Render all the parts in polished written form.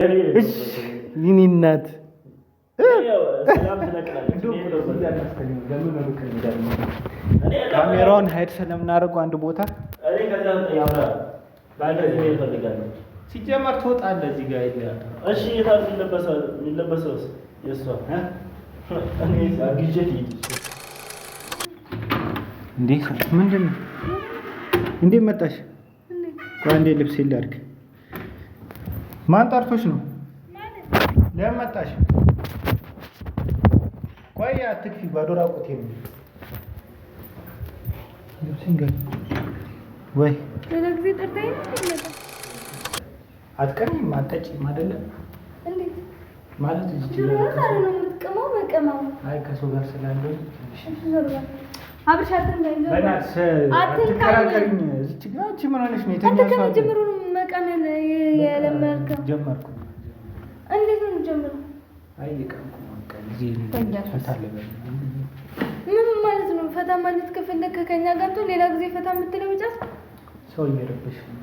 እናት ካሜራውን ሀይድ ስለምናደርገው አንድ ቦታ ሲጀመር ትወጣለህ እዚህ ጋር የለም። እሺ የታል የሚለበሰውስ የእሷ እንዴ ምንድን ነው? እንዴት መጣሽ? ቆይ አንዴ ልብስ ላድርግ። ማን ጠርቶሽ ነው? ለምን መጣሽ? ቆይ አትክፊ፣ ባዶ ራቁቴ ነው። ልብስን ገ ወይ ሌላ ጊዜ ጠርተኸኝ አትቀሪም አትጠጪም አይደለ? እንዴት ማለት እዚህ ነው የምትቀመው? መቀመው አይ ከሰው ጋር ስላለው አብርሻትን አትከራከሪኝ። እዚህ ጋር አንቺ ምን ሆነሽ ነው? አንተ ከመጀመሩ መቀመል የለመድከው ጀመርኩ። እንዴት ነው የምትጀምረው? አይ ይቀምኩ እዚህ ፈታለበ ምን ማለት ነው? ፈታ ማለት ከፈለክ ከኛ ጋር ነው። ሌላ ጊዜ ፈታ የምትለው ጫት ሰው እየረበሽ ነው።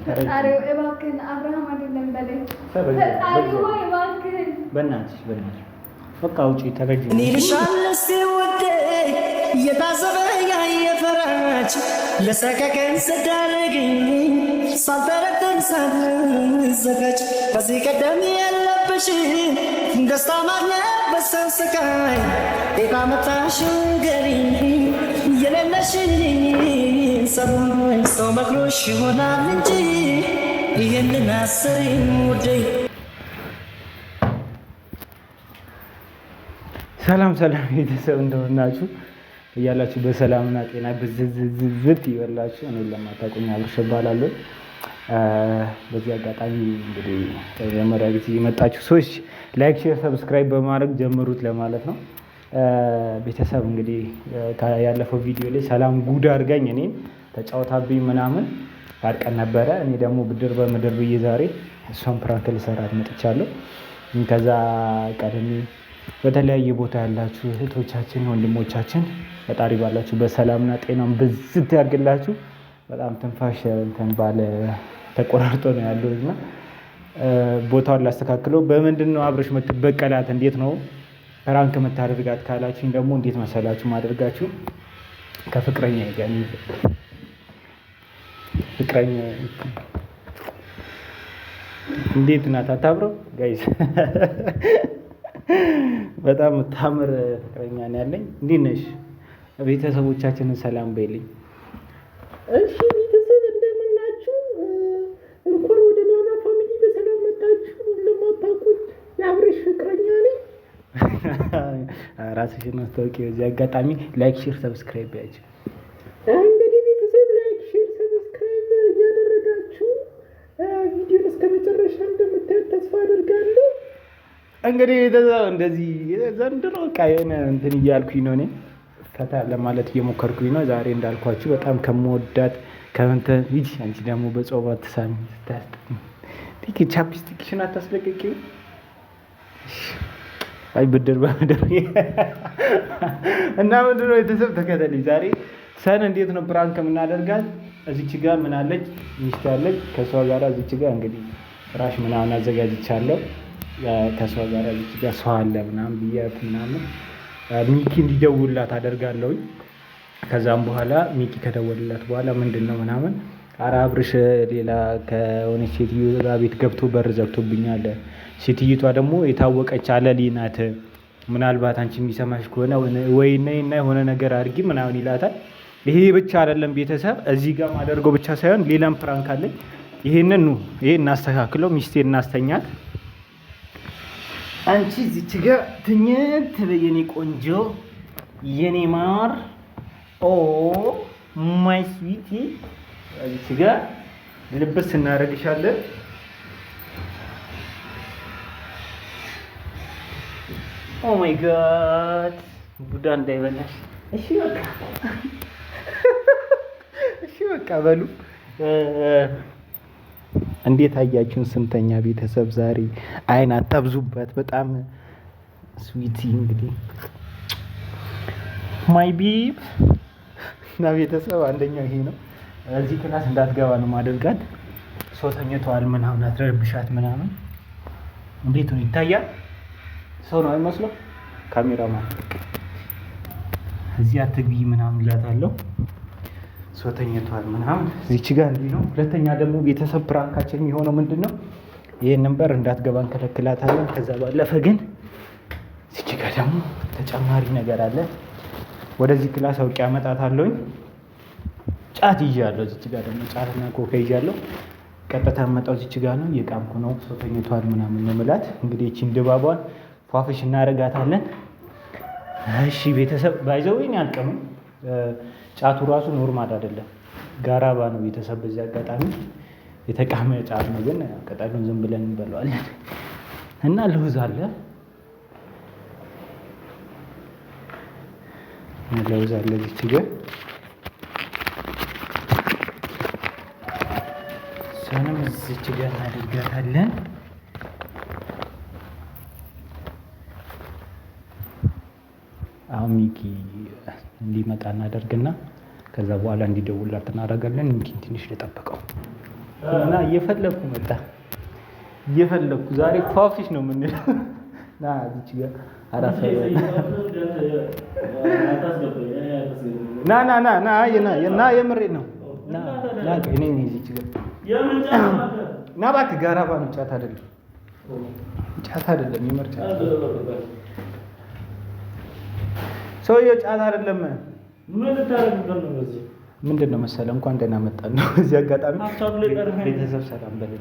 ፈጣሪው እባክህን አብርሃም አይደለም በለኝ። ፈጣሪው እባክህን በእናትሽ በቃ ውጪ ተረጂ እኔ ልሻለስ ወደ እየታዘበ ያየፈራች ለሰከከን ስዳረግኝ ሳልጠረጥር ሳልዘጋጅ ከዚህ ቀደም የለብሽ ደስታ ማግኘት በሰው ስቃይ ጤቃ መጣሽ ገሪ የሌለሽኝ ሰሞኑን ሰው መክሮሽ ይሆናል እንጂ ይህንን አስሪን ውዴ። ሰላም ቤተሰብ እንደሆናችሁ እያላችሁ በሰላምና ጤና ብዝዝዝት ይበላችሁ። እኔ ለማታውቁኝ አብርሽ እባላለሁ። በዚህ አጋጣሚ እንግዲህ የመጀመሪያ ጊዜ የመጣችሁ ሰዎች ላይክ፣ ሼር፣ ሰብስክራይብ በማድረግ ጀምሩት ለማለት ነው። ቤተሰብ እንግዲህ ያለፈው ቪዲዮ ላይ ሰላም ጉድ አድርጋኝ እኔም ተጫውታብኝ ምናምን ታርቀን ነበረ። እኔ ደግሞ ብድር በምድር ብዬ ዛሬ እሷን ፕራንክ ልሰራት መጥቻለሁ። ከዛ ቀደም በተለያየ ቦታ ያላችሁ እህቶቻችን ወንድሞቻችን ፈጣሪ ባላችሁ በሰላምና ጤናም ብዝት ያድርግላችሁ። በጣም ትንፋሽ እንትን ባለ ተቆራርጦ ነው ያለው እና ቦታውን ላስተካክለው። በምንድን ነው አብርሽ የምትበቀላት? እንዴት ነው ፕራንክ የምታደርጋት ካላችሁኝ ደግሞ እንዴት መሰላችሁ ማድረጋችሁ ከፍቅረኛ ጋር ፍቅረኛ እንዴት ናት? አታብረው ጋይስ በጣም ታምር ፍቅረኛ ነው ያለኝ። እንዴት ነሽ? ቤተሰቦቻችንን ሰላም በይልኝ። እሺ ቤተሰብ እንደምን ናችሁ? እንኳን ወደ ናና ፋሚሊ በሰላም መጣችሁ። ለማታውቁት የአብርሽ ፍቅረኛ ነኝ። ራስሽን አስታውቂ። በዚህ አጋጣሚ ላይክ፣ ሼር፣ ሰብስክራይብ ያጅ። እንግዲህ ቤተሰብ ላይክ፣ ሼር፣ ሰብስክራይብ እያደረጋችሁ ቪዲዮን እስከ መጨረሻ እንደምታዩት ተስፋ አደርጋለሁ። እንግዲህ እንደዚህ ዘንድሮ በቃ የሆነ እንትን እያልኩኝ ነው እኔ ፈታ ለማለት እየሞከርኩኝ ነው። ዛሬ እንዳልኳችሁ በጣም ከምወዳት ከእንትን ሂጂ አንቺ ደግሞ በጾም አትሳሚ ስታስጠኝ ቻፕስቲክሽን አታስለቅቂው። አይ ብድር በምድር እና ምንድን ነው ቤተሰብ ተከተለኝ። ዛሬ ሰን እንዴት ነው ፕራንክ የምናደርጋት? እዚች ጋር ምን አለች? ሚስት አለች። ከሷ ጋር እዚች ጋር እንግዲህ ፍራሽ ምናምን አዘጋጅቻለሁ። ከሷ ጋር እዚች ጋር ሰው አለ ምናምን ብያት ምናምን ሚኪ እንዲደውልላት አደርጋለሁኝ። ከዛም በኋላ ሚኪ ከደወልላት በኋላ ምንድን ነው ምናምን ኧረ አብርሽ ሌላ ከሆነች ሴትዮ ጋር ቤት ገብቶ በር ዘግቶብኛል። ሴትዮቷ ደግሞ የታወቀች አለሊ ናት። ምናልባት አንቺ የሚሰማሽ ከሆነ ወይ ነይና የሆነ ነገር አድርጊ ምናምን ይላታል። ይሄ ብቻ አይደለም ቤተሰብ፣ እዚህ ጋር ማደርገው ብቻ ሳይሆን ሌላም ፕራንክ አለኝ። ይሄን እናስተካክለው፣ ሚስቴ እናስተኛት። አንቺ እዚች ጋር ትኝት በይ የኔ ቆንጆ የኔ ማር ኦ ማይ ስዊቲ። እዚች ጋር ልብስ እናደርግሻለን። ኦ ማይ ጋድ ጉዳ እንዳይበላሽ። እሺ በቃ በሉ። እንዴት አያችሁን? ስንተኛ ቤተሰብ ዛሬ አይን አታብዙበት። በጣም ስዊቲ እንግዲህ ማይ ቢብ እና ቤተሰብ አንደኛው ይሄ ነው። እዚህ ክላስ እንዳትገባ ነው ማደርጋት። ሰው ተኝተዋል ምናምን አትረብሻት ምናምን። እንዴት ነው ይታያል? ሰው ነው አይመስለው? ካሜራማን እዚህ አትግቢ ምናምን እላታለሁ። ሰው ተኝተዋል ምናምን። እዚች ጋር እንዲህ ነው። ሁለተኛ ደግሞ ቤተሰብ ፕራንካችን የሚሆነው ምንድን ነው? ይሄን ነበር እንዳትገባ እንከለክላታለን። ከዛ ባለፈ ግን እዚች ጋር ደግሞ ተጨማሪ ነገር አለ። ወደዚህ ክላስ አውቄ አመጣታለሁኝ። ጫት ይዣለሁ። እዚች ጋር ደግሞ ጫትና ኮካ ይዣለሁ። ቀጥታ መጣው እዚች ጋር ነው። የቃምኩ ነው። ሰው ተኝቷል ምናምን ነው የምላት። እንግዲህ እቺን ድባቧን ፏፍሽ እናደርጋታለን። እሺ ቤተሰብ ባይዘውኝ አልቀምም። ጫቱ ራሱ ኖርማል አይደለም፣ ጋራባ ነው ቤተሰብ። በዚህ አጋጣሚ የተቃመ ጫት ነው፣ ግን ቅጠሉን ዝም ብለን እንበለዋለን። እና ለውዝ አለ፣ ለውዝ አለ እዚች ጋር እሷንም እዚች ጋር እናደርጋታለን። አሁን ሚኪ እንዲመጣ እናደርግና ከዛ በኋላ እንዲደውላት እናደርጋለን። ሚኪን ትንሽ ልጠብቀው እና እየፈለኩ መጣ። እየፈለኩ ዛሬ ፏፊሽ ነው የምንለው። ና እዚች ጋር አራፋ ና ና ና ና ና የምሬ ነው። ና ና እኔ እዚች ጋር ና እባክህ። ጋራባ ነው፣ ጫት አይደለም፣ ጫት አይደለም። ይመርጫ ሰውዬው ጫት አይደለም። ምን ልታረግበት ነው? በዚህ ምንድን ነው መሰለህ፣ እንኳን ደህና መጣን ነው። እዚህ አጋጣሚ ቤተሰብ ሰላም በል።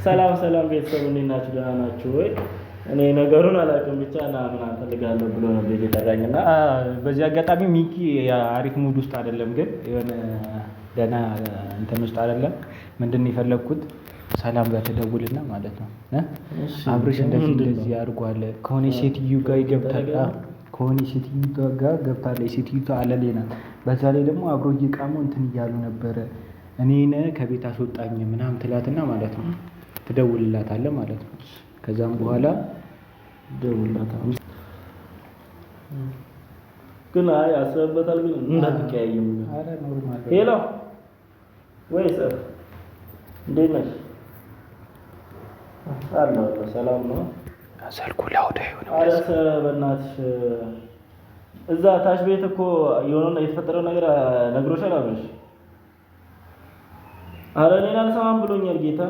ሰላም ሰላም ቤተሰብ፣ እንዴት ናችሁ? ደህና ናችሁ ወይ? እኔ ነገሩን አላውቅም፣ ብቻ ና ምን አንፈልጋለሁ ብሎ ነው ቤት የጠራኝና በዚህ አጋጣሚ ሚኪ አሪፍ ሙድ ውስጥ አይደለም፣ ግን የሆነ ደህና እንትን ውስጥ አይደለም። ምንድን ነው የፈለግኩት ሰላም ጋር ተደውልና ማለት ነው አብርሽ እንደዚህ አድርጓል ከሆነ ሴትዮ ጋር ይገብታል ከሆነ ሴትዮዋ ጋር ገብታለች። ሴትዮዋ አለሌ ናት። በዛ ላይ ደግሞ አብሮ እየቃሙ እንትን እያሉ ነበረ። እኔን ከቤት አስወጣኝ ምናምን ትላትና ማለት ነው ትደውልላታለህ ማለት ነው። ከዛም በኋላ ደውልላታለህ። ግን አይ አስበበታል። ግን እንዳትቀያየም። አረ ኖርማል። ሄሎ ወይ ሰር፣ እንዴት ነሽ? አለሁ። ሰላም ነው? ስልኩ ላውዳ ይሆነ። አረ በእናትሽ እዛ ታች ቤት እኮ የሆነ የተፈጠረው ነገር ነግሮሻል አብረሽ? አረ እኔን አልሰማም ብሎኛል ጌታ።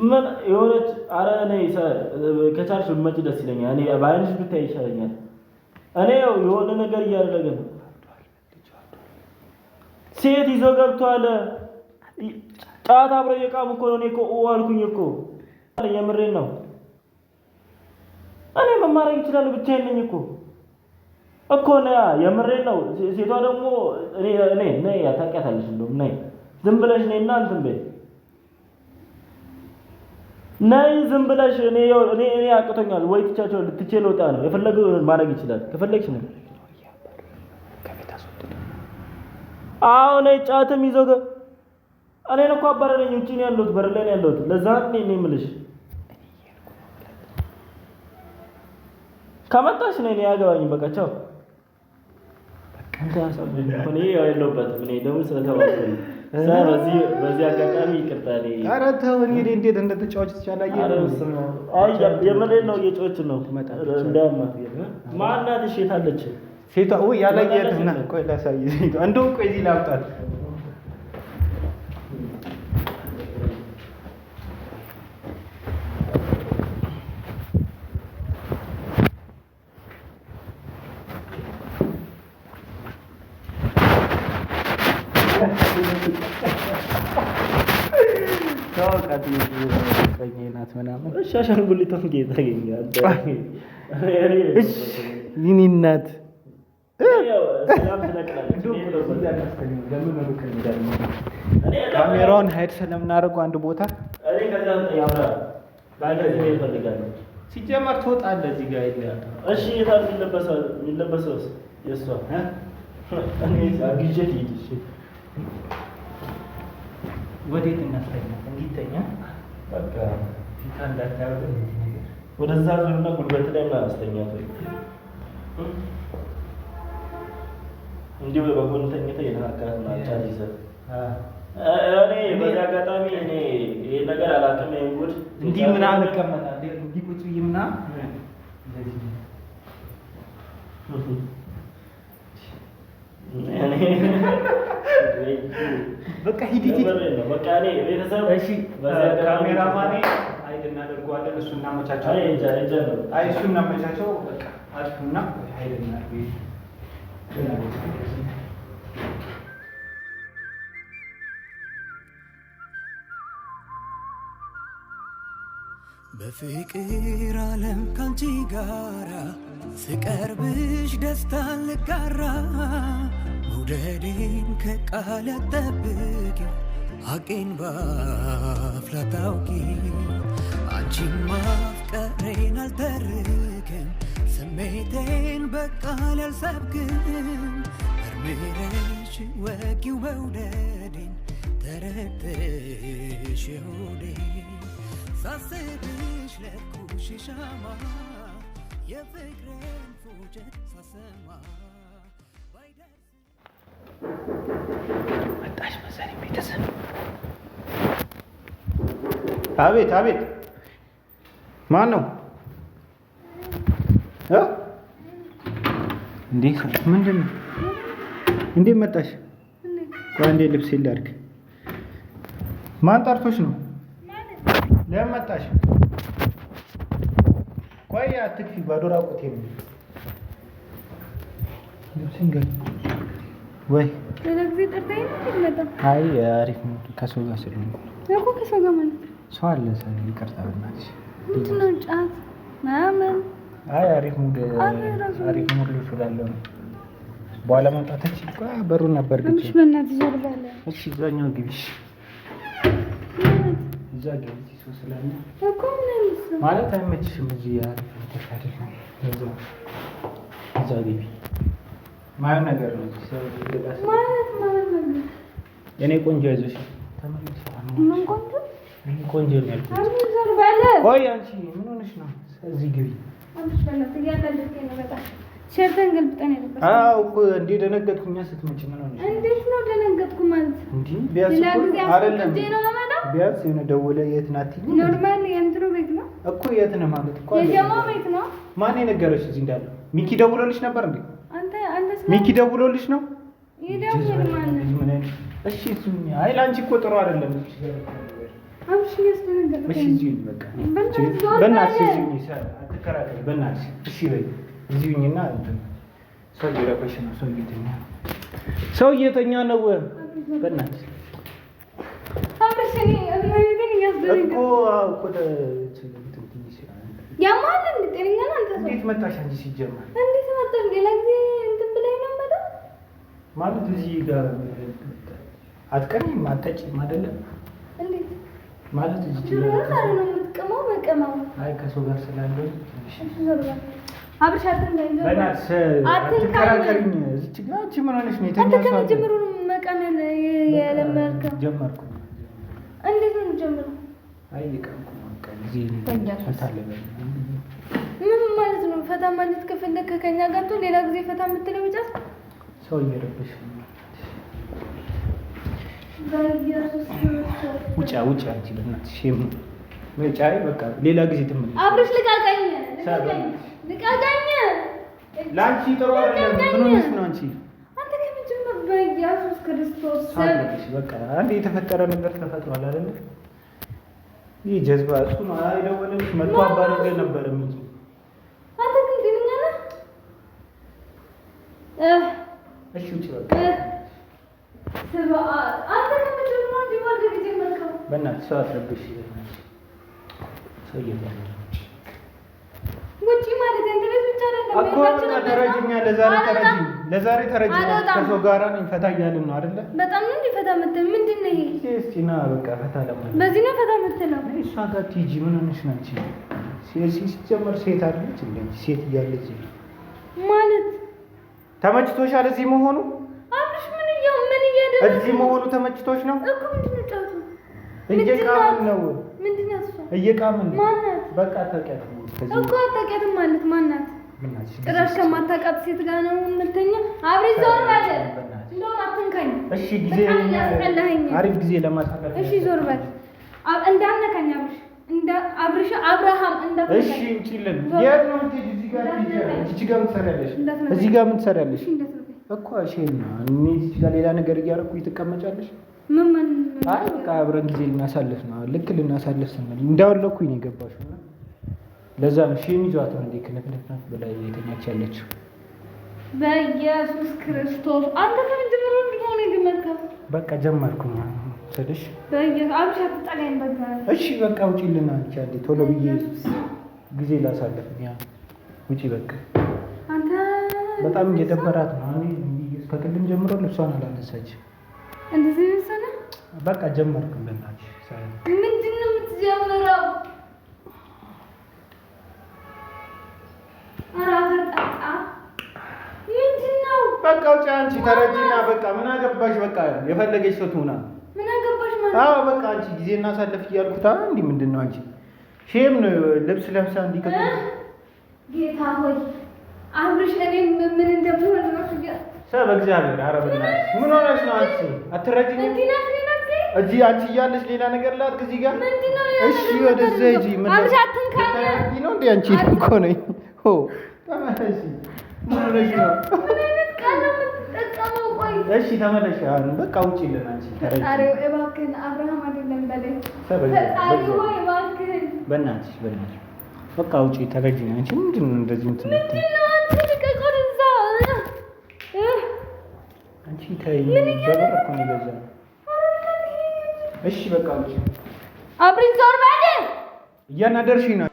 ምን የሆነች አረ እኔ ከቻልሽ ብትመጪ ደስ ይለኛል። እኔ በዓይንሽ ብታይ ይሻለኛል። እኔ የሆነ ነገር እያደረገ ነው። ሴት ይዞ ገብቷል። ጫት አብረው እየቃሙ እኮ ነው። እኔ እኮ አልኩኝ እኮ የምሬን ነው። እኔ መማረግ ይችላል፣ ብቻዬን ነኝ እኮ ነው የምሬን ነው። ሴቷ ደግሞ እኔ ነይ ታውቂያታለሽ። እንደውም ነይ ዝም ብለሽ ነይና እንትን በይ ነይ ዝም ብለሽ እኔ አቅቶኛል ወይ ትቻቸው ልትቼ ልወጣ ነው። የፈለገው ማድረግ ይችላል። ከፈለግሽ ነው። አዎ ነይ ጫትም ይዞ እኔን እኮ አባረረኝ። ውጪ ነው ያለሁት፣ በር ላይ ነው ያለሁት። ለዛ ነው እኔ የምልሽ ከመጣሽ ነይ አያገባኝም። በቃ ቻው። በቃ ሳብኝ እኔ ያለሁበትም እኔ ደግሞ ስለተባልኩኝ በዚህ አጋጣሚ ይቅርታ። ኧረ ተው። እኔ እንዴት እንደተጫወች ትቻላየ። አይ የምሬን ነው። እየጮች ነው እንዳማት ማናት? እሺ የታለች ሴቷ? ወይ ያላየትና ቆይ ላሳይ። ሴቷ እንደው ቆይ እዚህ ላምጣት። ናት ምናምን አሻንጉሊቷን ጌታ ያገኛል። ይህኔ እናት ካሜራውን ሀይድ ስለምናደርገው አንድ ቦታ ሲጀመር ትወጣለህ። እዚህ ጋር የለም። እሺ የታል የሚለበሰው? የእሷ አግዤ ትሄድ። እሺ ወዴት እናስተኛ? እንዲተኛ በቃ ፊታ እንዳታየው ነገር ወደዛ ዞርና ጉልበት ላይ ምናምን አስተኛት። እንዲሁ በጎን ተኝተህ እየተናገራት ነው ቻርጅ ይዘህ እኔ በዚህ አጋጣሚ እኔ ይሄ ነገር አላውቅም። ይሄን ጉድ እንዲህ ምናምን እቀመጣለሁ እንዲህ ቁጭ ብዬ ምናምን በቃ ሂድ በቃ እኔ ቤተሰብ እሺ ካሜራማኔ አይድ እናደርገዋለን። እሱ እናመቻቸው። አይ እሱ እናመቻቸው። በቃ አጥፉና አይድ እናደርገው። በፍቅር ዓለም ካንቺ ጋራ ስቀርብሽ ደስታን ልጋራ መውደዴን ከቃል አትጠብቂ ሐቄን ባፍ ላታውቂ አንቺን ማፍቀሬን አልተርክም ስሜቴን በቃል አልሰብክም መርምረሽ ወቂው መውደዴን ተረድተሽ ሆዴን ሳስብሽ ለኩሽ ሻማ የፍቅርን ፉጨት ሳሰማ መጣሽ መሰለኝ ቤተሰብ። አቤት አቤት፣ ማን ነው? እንዴ ምንድን ነው? እንዴት መጣሽ? ቆይ እንዴ ልብስ ላድርግ። ማን ጠርቶሽ ነው? ለምን መጣሽ? ቆይ አትክፊ፣ ባዶ ራቁቴን ነው። ልብስን ገ ወይ ሌላ ጊዜ ጠርታኝ ነው መጣ። አይ አሪፍ ነው። ከሰው ጋር ስለሆንኩ እኮ ከሰው ጋር ማለት ሰው አለ። ይቅርታ በእናትሽ። ምንድን ነው ጫት ምናምን? አይ አሪፍ ሙድ ስላለው ነው። በኋላ መምጣታች በሩን ነበር ግን እሺ፣ በእናትህ ዘርባለ። እሺ እዛኛው ግቢሽ እዛ ግቢ ሰው ስላለ እኮ ምን ማለት አይመችሽም። እዚህ ተሻለ ነው። እዛ ግቢ ማየው ነገር ነው ማለት የኔ ቆንጆ አይዞሽ ተመለሽ። ምን ቆንጆ ቆንጆ ነው ያልኩት። አንቺ ዘርባለ። ቆይ አንቺ ምን ሆነሽ ነው? እዚህ ግቢ። አንቺ በእናትህ እያለልከኝ ነው በጣም። ሸርተን ገልብጠን ያለበት። አዎ እኮ እንዴ ደነገጥኩኝ። ስትመጪ ምን ሆነሽ? እንዴት ነው ደነገጥኩ ማለት? እንዴ ቢያንስ አይደለም ቢያንስ የሆነ ደወለ። የት ናት? ኖርማል የእንትኑ ቤት ነው እኮ የት ነው ማለት እኮ የጀማ ቤት ነው። ማን የነገረሽ እዚህ እንዳለ? ሚኪ ደውሎልሽ ነበር እንዴ? አንተ ሚኪ ደውሎልሽ ነው? ይደውል ማለት እሺ እሱኝ። አይ ላንቺ እኮ ጥሩ አይደለም። አብሽ ያስደነገጠኝ። እሺ እዚህ በቃ በእናትሽ እዚህ አትከራከሪ በእናትሽ። እሺ በይ እዚሁኝና ሰው እየረበሽ ነው። ሰው እየተኛ ነው። በእናትሽ አብሽ እኔ ግን ያስደነገጠኝ እኮ እኮ ያማን እንዴ ነው አንተ ሰው እንዴት መጣሽ አንቺ? ሲጀመር እንዴት መጣሽ? ሌላ ጊዜ እንትን ብለኝ ነው መጣ ማለት እዚህ ጋር አትቀሪም አትጠጪም አይደለም እንዴት ማለት እዚህ ነው የምትቀመው መቀመው? አይ ከሰው ጋር ስላለው አብሽ አትንገኝ በእናትሽ አትከራከሪኝ። እዚህ ጋር አንቺ ምን ሆነሽ ነው? አንተ ከመጀመሩ መቀመል የለመድከው? ጀመርኩ። እንዴት ነው የምጀምረው? አይ ይቀምኩ ነው እዚህ ፈታለበ ምን ማለት ነው? ፈታ ማለት ከፈለክ ከኛ ጋር ነው። ሌላ ጊዜ ፈታ የምትለው ብቻ ሰው እየረበሽ ነው። ውጫ አንቺ በእናትሽ ጫይ በቃ ሌላ ጊዜ ትመለሽ። አብርሽ ልቃቀኝ ለአንቺ ጥሩ አይደለም። ምን ሆነሽ ነው አንቺ? አንተ ከመጀመር በኢየሱስ ክርስቶስ በቃ አንድ የተፈጠረ ነገር ተፈጥሯል አይደል? ይህ ጀዝባ እሱ ነው አይደወለልሽ መጥቶ አባረገ ነበር እንጂ አንተ ግን ግንኛ ነህ። እሺ ውጪ በቃ አንተ ከመጀመር ዲማርክ ጊዜ መልካም በእናትሽ ሰው አትረብሽ። ሰው እየተኛ ውጪ ማለት እንደ ቤት ብቻ አይደለም እኮ በቃ ተረጅኛ። ለዛሬ ተረጅኛ። ከሰው ጋራ ነኝ ፈታ እያልን ነው አይደለ? በጣም ነው እንዲፈታ የምትል ምንድን ነው ይሄ? እስቲ ና በቃ ፈታ ለማለት በዚህ ነው ፈታ የምትለው? እሷ ጋር ቲጂ ምን ሆነሽ ነው አንቺ? ሲጀመር ሴት አይደለች እንዴ? ሴት እያለች ማለት ተመችቶሻል እዚህ መሆኑ? አብሽ ምን እያደረገ እዚህ መሆኑ ተመችቶሽ ነው እኮ? ምንድን ነው ጫቱ? እየቃምን ነው። ምንድን ነው እሷ? እየቃምን ነው። ማናት? በቃ አታውቂያትም እኮ አታውቂያትም ማለት ማናት? ጭራሽ ከማታውቃት ሴት ጋር ነው የምተኛው። አብሬ ዞር በል። እንደውም አትንካኝ። እሺ ጊዜ በጣም እያስጠላኸኝ። አሪፍ ጊዜ ለማሳለፍ እሺ ዞር በል። እንዳነካኝ አብርሽ አብርሃም እንዳትነካኝ። እሺ እንችልን። የት ነው እንጂ እዚህ ጋር ምን ትሰሪያለሽ? እዚህ ጋር ምን ትሰሪያለሽ እኮ? እሺ ነው እኔ እዚህ ጋር ሌላ ነገር እያደረኩ ትቀመጫለሽ? ምን አይ በቃ አብረን ጊዜ ልናሳልፍ ነው። ልክ ልናሳልፍ ስንል እንዳወለኩኝ ነው የገባሽው እና ለዛ ነው ሺህ ይዟት ነው እንዴ ከነፍነፍ በላይ የተኛች ያለችው። በኢየሱስ ክርስቶስ አንተ ከመጀመሩ እንደሆነ ይገመልከው። በቃ ጀመርኩኝ ስልሽ በኢየሱስ አብሻ ተጣላኝ በቃ። እሺ በቃ ውጪልና አንቺ አንዴ ቶሎ ብዬ ጊዜ ላሳልፍ ያ ውጪ በቃ። አንተ በጣም እየደበራት ነው። እኔ ከቅድም ጀምሮ ልብሷን አላነሳች። እንደዚህ ሰነ በቃ ጀመርኩኝ በእናትሽ። ምንድን ነው የምትጀምረው? በቃ ውጪ አንቺ ተረጂና በቃ ምን አገባሽ? በቃ የፈለገች ሰው ትሆና ምን አገባሽ ማለት? አዎ በቃ አንቺ ጊዜ እናሳልፍ እያልኩት እንዴ ምንድን ነው አንቺ ሼም ነው ልብስ ለብሳ እንዲቀጥ ጌታ ሆይ አብርሽ እኔ ምን እንደምሆን ነው ሰብ እግዚአብሔር አረብና ምን ሆነሽ ነው አንቺ አትረጂኝ እዚህ አንቺ እያለሽ ሌላ ነገር ላድርግ እዚህ ጋር እሺ ወደዛ ሂጂ ምን አብርሽ አትንካኝ ነው እንዴ አንቺ እኮ ነኝ ኦ ተመለሺ ምን ሆነሽ ነው እሺ ተመለሽ። አሁን በቃ ውጪልን አንቺ ተረጂ። ፈጣሪው እባክህን አብርሃም አይደለም በለኝ። ፈጣሪው ሆይ እባክህን በእናትሽ በቃ ውጪ ተረጂ። አንቺ ምንድን ነው እንደዚህ እንትን አንቺ ተይኝ። በበር እኮ ነው የገዛው። እሺ በቃ ውጪ። አብሪ ዞር በል። እያናደርሽኝ ነው።